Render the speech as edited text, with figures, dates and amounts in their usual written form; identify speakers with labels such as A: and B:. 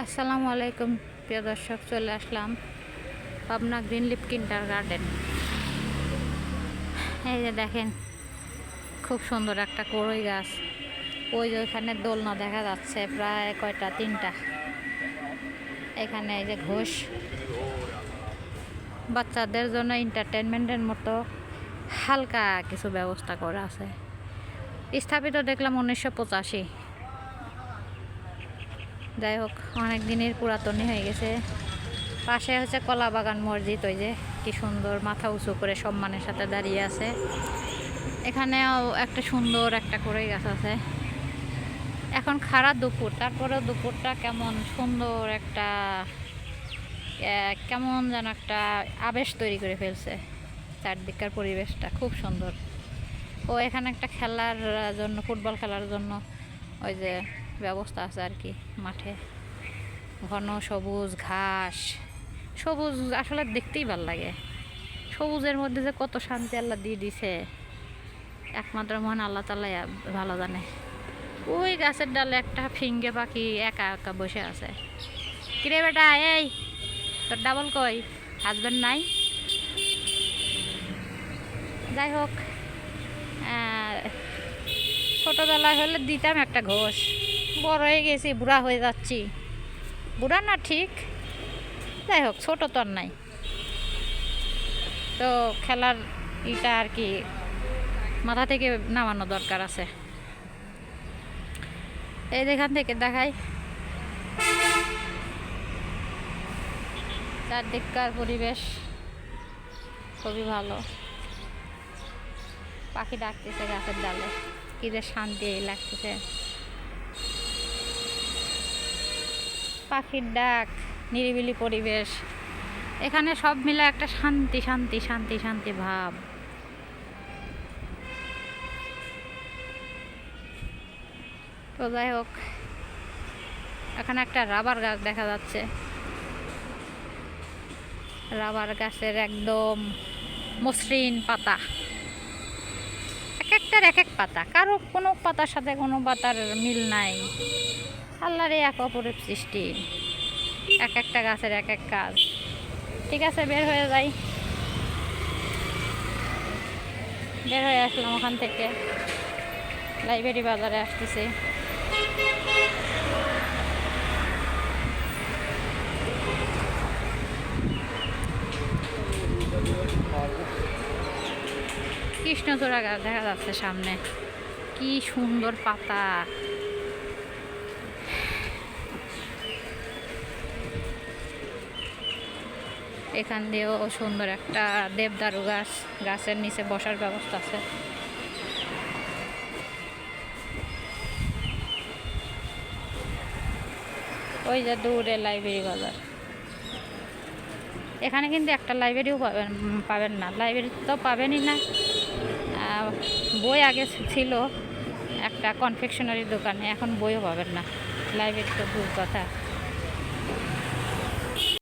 A: আসসালামু আলাইকুম প্রিয় দর্শক, চলে আসলাম পাবনা গ্রিন লিফ কিন্ডারগার্টেন। এই যে দেখেন, খুব সুন্দর একটা কড়ই গাছ। ওই যে ওইখানে দোলনা দেখা যাচ্ছে, প্রায় কয়টা, তিনটা। এখানে এই যে ঘোষ, বাচ্চাদের জন্য এন্টারটেনমেন্টের মতো হালকা কিছু ব্যবস্থা করা আছে। স্থাপিত দেখলাম 1985। যাই হোক, অনেক দিনের পুরাতনই হয়ে গেছে। পাশে হচ্ছে কলা বাগান মসজিদ, ওই যে কি সুন্দর মাথা উঁচু করে সম্মানের সাথে দাঁড়িয়ে আছে। এখানেও একটা সুন্দর একটা কড়ই গাছ আছে। এখন খারাপ দুপুর, তারপরেও দুপুরটা কেমন সুন্দর একটা কেমন যেন একটা আবেশ তৈরি করে ফেলছে। চারদিককার পরিবেশটা খুব সুন্দর। ও এখানে একটা খেলার জন্য, ফুটবল খেলার জন্য ওই যে ব্যবস্থা আছে আর কি। মাঠে ঘন সবুজ ঘাস, সবুজ আসলে দেখতেই ভালো লাগে। সবুজের মধ্যে যে কত শান্তি আল্লাহ দিয়ে দিছে, একমাত্র মহান আল্লাহ তাআলাই ভালো জানে। ওই গাছের ডালে একটা ফিঙ্গে পাখি একা একা বসে আছে। কিরে বেটা, এই তোর ডাবল কই? হাজবেন্ড নাই? যাই হোক, ছোটোবেলায় হলে দিতাম একটা ঘোষ। বড় হয়ে গেছি, বুড়া হয়ে যাচ্ছি। বুড়া না ঠিক, যাই হোক, ছোটো তো আর নাই। তো খেলার এটা আর কি মাথা থেকে নামানো দরকার আছে। এই এখান থেকে দেখাই চারদিককার পরিবেশ খুবই ভালো। পাখি ডাকতেছে গাছের ডালে, কি যে শান্তি লাগতেছে। পাখির ডাক, নিরিবিলি পরিবেশ, এখানে সব মিলে একটা শান্তি শান্তি শান্তি শান্তি ভাব। তো যাই হোক, এখানে একটা রাবার গাছ দেখা যাচ্ছে। রাবার গাছের একদম মসৃণ পাতা, এক একটার এক এক পাতা, কারো কোনো পাতার সাথে কোনো পাতার মিল নাই। আল্লাহর এক অপরূপ সৃষ্টি, এক একটা গাছের এক এক কাজ। ঠিক আছে, বের হয়ে যাই। বের হয়ে আসলাম ওখান থেকে, লাইব্রেরি বাজারে আসতেছি। কৃষ্ণচূড়া গাছ দেখা যাচ্ছে সামনে, কি সুন্দর পাতা। এখান দিয়েও সুন্দর একটা দেবদারু গাছ, গাছের নিচে বসার ব্যবস্থা আছে। ওই যে দূরে লাইব্রেরি বাজার। এখানে কিন্তু একটা লাইব্রেরিও পাবেন না, লাইব্রেরি তো পাবেনই না। বই আগে ছিল একটা কনফেকশনারি দোকানে, এখন বইও পাবেন না। লাইব্রেরি তো দূর কথা।